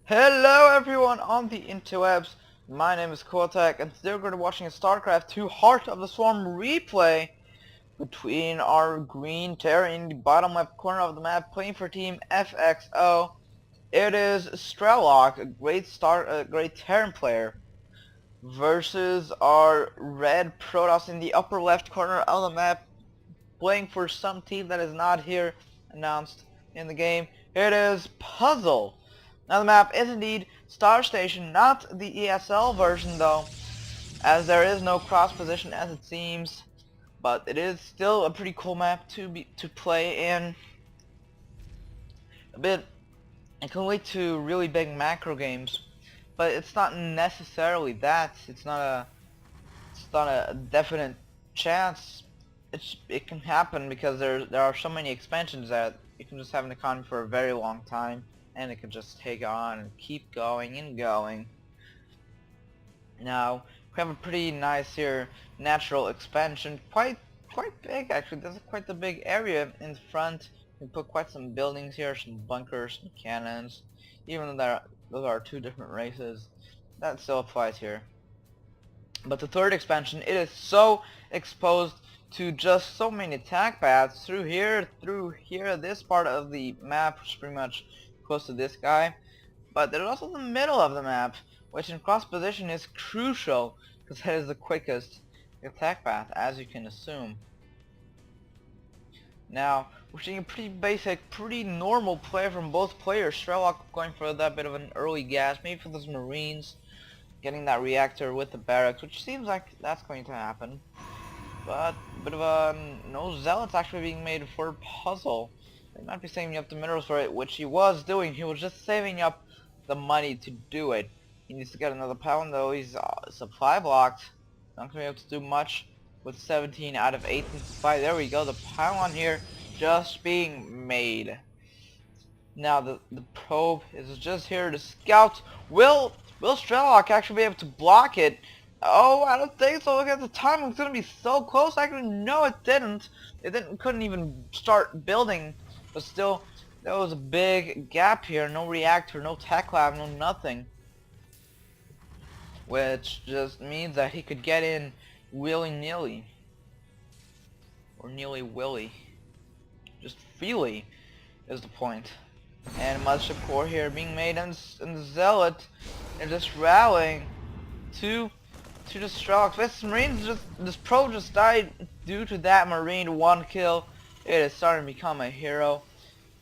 Hello everyone on the interwebs, my name is Kotek and today we're going to be watching a Starcraft 2 Heart of the Swarm replay between our green Terran in the bottom left corner of the map playing for team FXO. It is Strelok, a great Terran player, versus our red Protoss in the upper left corner of the map playing for some team that is not here announced in the game. It is Puzzle. Now the map is indeed Star Station, not the ESL version though, as there is no cross position as it seems, but it is still a pretty cool map to play in. It can lead to really big macro games, but it's not necessarily that. It's not a definite chance. It can happen because there are so many expansions that you can just have an economy for a very long time, and it can just take on and keep going and going. Now we have a pretty nice here natural expansion, quite big actually. There's quite the big area in front. We put quite some buildings here, some bunkers, some cannons. Even though those are two different races, that still applies here. But the third expansion, it is so exposed to just so many attack paths through here, this part of the map, which is pretty much close to this guy. But there's also the middle of the map, which in cross position is crucial, because that is the quickest attack path, as you can assume. Now, we're seeing a pretty basic, pretty normal play from both players. Strelok going for that bit of an early gas, maybe for those Marines, getting that reactor with the barracks, which seems like that's going to happen. But a bit of a no zealots actually being made for Puzzle. They might be saving up the minerals for it, which he was doing. He was just saving up the money to do it. He needs to get another pound though. He's supply blocked. Not gonna be able to do much with 17 out of 18 supply. There we go. The pylon here just being made. Now the probe is just here to scout. Will Strelok actually be able to block it? Oh, I don't think so. Look at the time. It's gonna be so close. Actually, no, it didn't. Couldn't even start building. But still, there was a big gap here. No reactor, no tech lab, no nothing. Which just means that he could get in willy-nilly. Or nilly-willy. Just freely is the point. And mothership core here being made, and the zealot is just rallying to the Strelok. This pro just died due to that Marine 1 kill. It is starting to become a hero.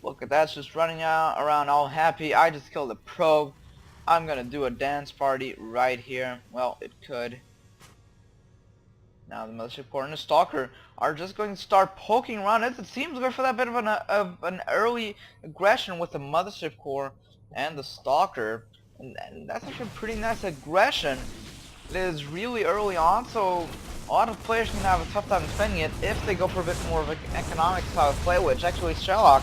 Look at that, it's just running around all happy. I just killed a probe. I'm gonna do a dance party right here. Well, it could. Now the mothership core and the stalker are just going to start poking around. It seems good for that bit of an early aggression with the mothership core and the stalker, and that's actually a pretty nice aggression. It is really early on, so a lot of players can have a tough time defending it if they go for a bit more of an economic style of play, which actually Strelok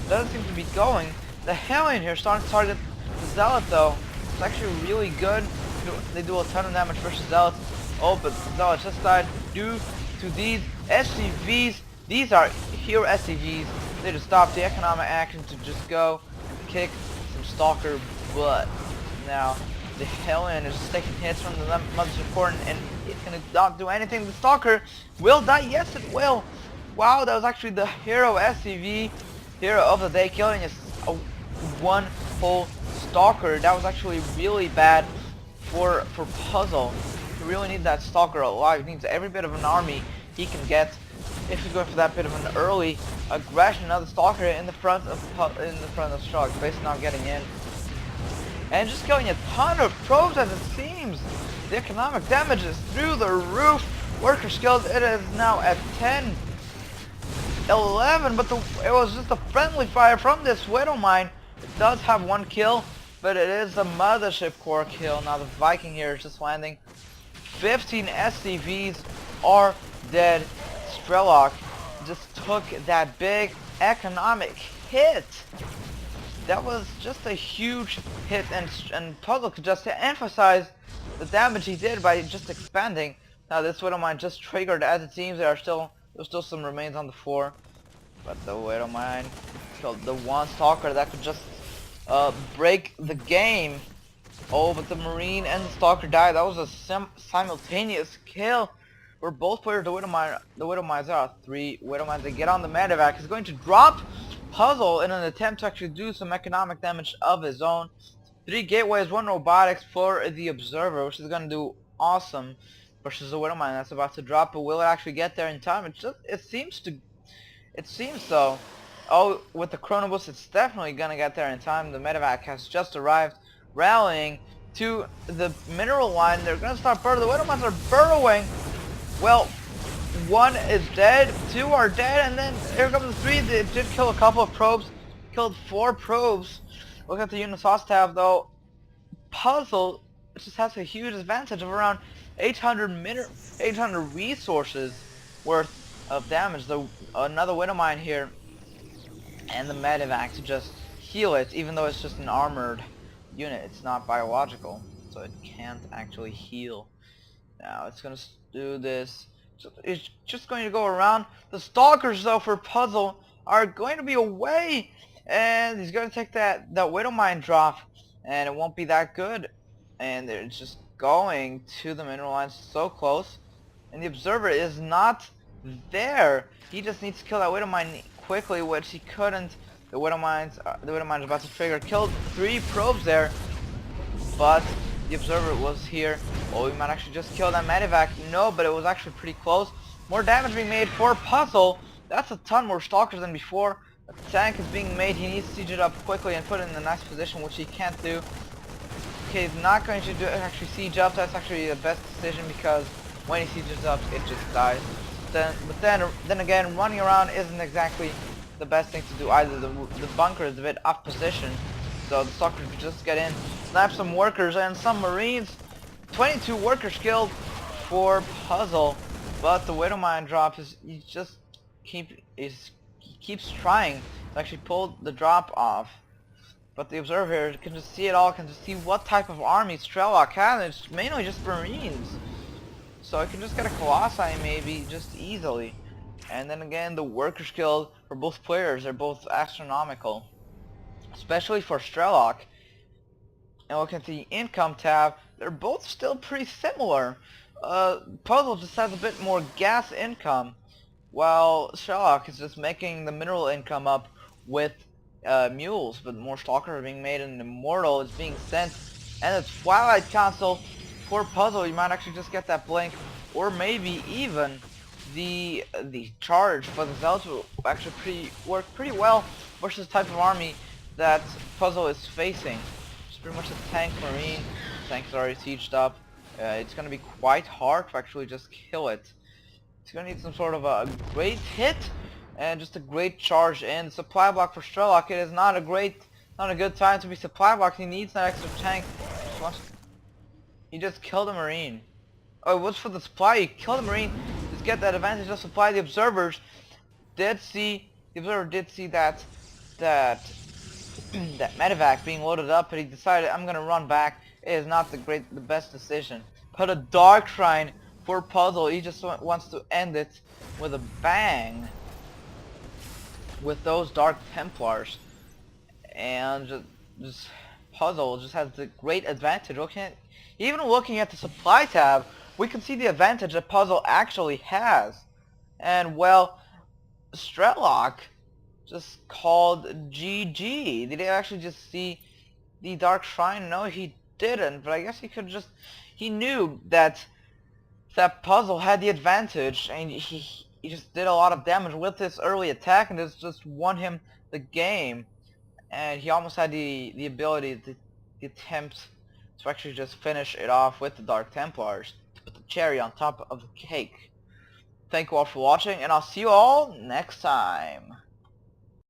doesn't seem to be going. The Hellion here starting to target the Zealot though. It's actually really good. They do a ton of damage versus Zealots. Oh, but Zealot just died due to these SCVs. These are hero SCVs. They just stop the economic action to just go and kick some Stalker butt. Now, the Hellion is just taking hits from the mothership core, and it's gonna not do anything. The Stalker will die. Yes, it will. Wow, that was actually the hero SCV, hero of the day, killing one whole Stalker. That was actually really bad for Puzzle. He really needs that Stalker alive. He needs every bit of an army he can get if he's going for that bit of an early aggression. Now the Stalker in the front of Strelok, basically not getting in. And just killing a ton of probes as it seems. The economic damage is through the roof. Worker skills, it is now at 10, 11, but it was just a friendly fire from this Widow Mine. It does have one kill, but it is the mothership core kill. Now the Viking here is just landing. 15 SCVs are dead. Strelok just took that big economic hit. That was just a huge hit, and Puzzle could just emphasize the damage he did by just expanding. Now this Widow Mine just triggered, as it seems there's still some remains on the floor, but the Widow Mine killed the one Stalker that could just break the game. Oh, but the Marine and the Stalker died. That was a simultaneous kill where both players, the Widowmines are 3 Widowmines. They get on the medevac. He's going to drop Puzzle in an attempt to actually do some economic damage of his own. 3 gateways, 1 robotics for the Observer, which is going to do awesome versus the Widowmine that's about to drop. But will it actually get there in time? It seems so. Oh, with the Chronobus, it's definitely going to get there in time. The medevac has just arrived, rallying to the mineral line. They're going to start burrowing. The Widowmines are burrowing. Well, 1 is dead, 2 are dead, and then here comes the 3. They did kill a couple of probes. Killed 4 probes. Look at the Unisource tab, though. Puzzle just has a huge advantage of around 800 resources worth of damage. Though another Widowmine here, and the medevac to just heal it, even though it's just an armored unit. It's not biological, so it can't actually heal. Now it's gonna do this. So it's just going to go around. The Stalkers, though, for Puzzle are going to be away, and he's going to take that Widowmine drop, and it won't be that good. And they're just going to the mineral lines so close, and the Observer is not there. He just needs to kill that Widowmine quickly, which he couldn't. The Widowmine's about to trigger. Killed 3 probes there, but the Observer was here. Oh, we might actually just kill that medevac. No, but it was actually pretty close. More damage being made for Puzzle. That's a ton more Stalkers than before. A tank is being made. He needs to siege it up quickly and put it in a nice position, which he can't do. Okay, he's not going to actually siege up. That's actually the best decision, because when he sieges up, it just dies. But then again, running around isn't exactly the best thing to do either. The bunker is a bit off position, so the Stalkers could just get in, snap some workers and some Marines. 22 workers killed for Puzzle, but the Widowmine drop he keeps trying to actually pull the drop off. But the Observer can just see it all, can just see what type of army Strelok has, and it's mainly just Marines. So I can just get a Colossi maybe just easily. And then again, the workers killed for both players are both astronomical, especially for Strelok. And look at the income tab, they're both still pretty similar. Puzzle just has a bit more gas income, while Strelok is just making the mineral income up with mules. But more Stalkers are being made, and Immortal is being sent, and the Twilight Console for Puzzle. You might actually just get that blink, or maybe even the charge for the Zealots will actually work pretty well versus the type of army that Puzzle is facing. It's pretty much a tank Marine. Tank's already sieged up. It's going to be quite hard to actually just kill it. It's going to need some sort of a great hit and just a great charge in. Supply block for Strelok. It is not a good time to be supply blocked. He needs that extra tank. He just killed a Marine. Oh, it was for the supply. He killed a Marine. Just get that advantage of supply. The Observer did see that that medevac being loaded up, but he decided, I'm gonna run back. It is not the best decision. Put a Dark Shrine for Puzzle. He just wants to end it with a bang with those Dark Templars, and just Puzzle just has the great advantage. Even looking at the supply tab, we can see the advantage that Puzzle actually has. And well, Strelok just called GG. Did he actually just see the Dark Shrine? No, he didn't, but I guess he knew that Puzzle had the advantage, and he just did a lot of damage with this early attack, and this just won him the game. And he almost had the ability, the attempt to actually just finish it off with the Dark Templars, to put the cherry on top of the cake. Thank you all for watching, and I'll see you all next time.